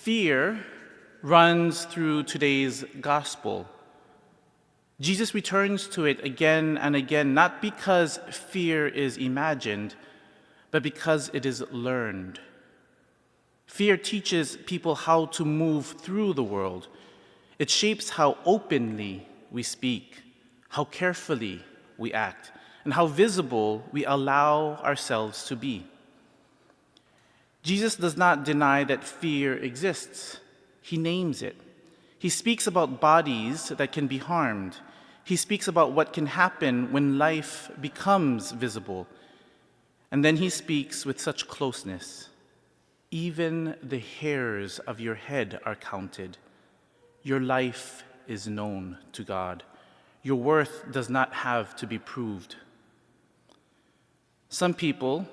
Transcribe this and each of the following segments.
Fear runs through today's gospel. Jesus returns to it again and again, not because fear is imagined, but because it is learned. Fear teaches people how to move through the world. It shapes how openly we speak, how carefully we act, and how visible we allow ourselves to be. Jesus does not deny that fear exists. He names it. He speaks about bodies that can be harmed. He speaks about what can happen when life becomes visible. And then he speaks with such closeness. Even the hairs of your head are counted. Your life is known to God. Your worth does not have to be proved. Some people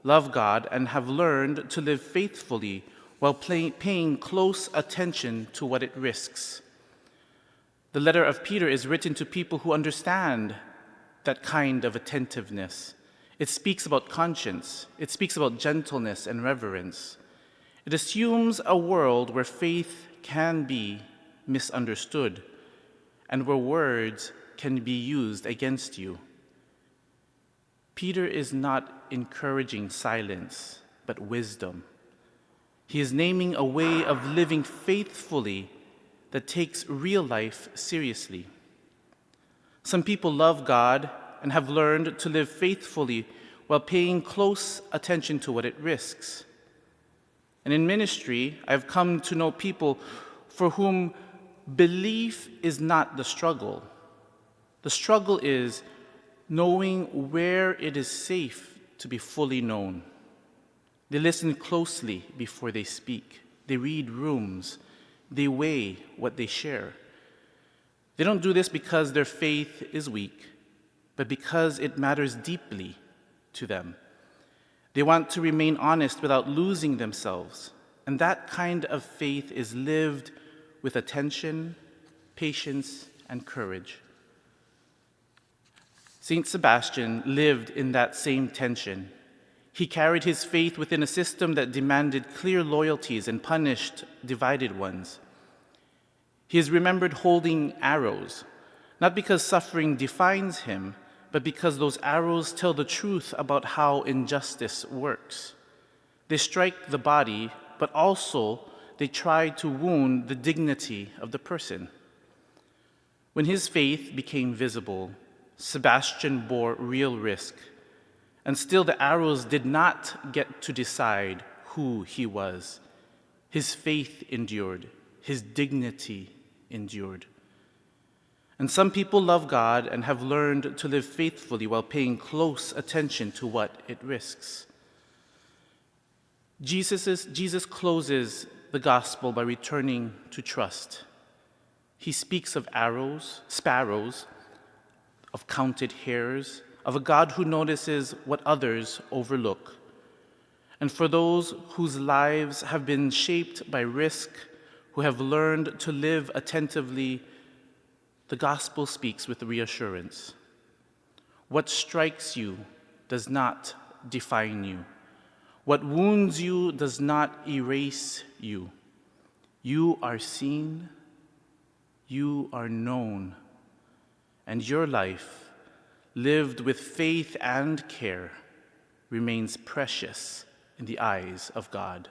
love God and have learned to live faithfully while paying close attention to what it risks. The letter of Peter is written to people who understand that kind of attentiveness. It speaks about conscience. It speaks about gentleness and reverence. It assumes a world where faith can be misunderstood and where words can be used against you. Peter is not encouraging silence, but wisdom. He is naming a way of living faithfully that takes real life seriously. Some people love God and have learned to live faithfully while paying close attention to what it risks. And in ministry, I've come to know people for whom belief is not the struggle. The struggle is knowing where it is safe to be fully known. They listen closely before they speak. They read rooms. They weigh what they share. They don't do this because their faith is weak, but because it matters deeply to them. They want to remain honest without losing themselves. And that kind of faith is lived with attention, patience, and courage. Saint Sebastian lived in that same tension. He carried his faith within a system that demanded clear loyalties and punished divided ones. He is remembered holding arrows, not because suffering defines him, but because those arrows tell the truth about how injustice works. They strike the body, but also they try to wound the dignity of the person. When his faith became visible, Sebastian bore real risk, and still the arrows did not get to decide who he was. His faith endured, his dignity endured. And some people love God and have learned to live faithfully while paying close attention to what it risks. Jesus closes the gospel by returning to trust. He speaks of arrows, sparrows, of counted hairs, of a God who notices what others overlook. And for those whose lives have been shaped by risk, who have learned to live attentively, the gospel speaks with reassurance. What strikes you does not define you. What wounds you does not erase you. You are seen, you are known, and your life, lived with faith and care, remains precious in the eyes of God.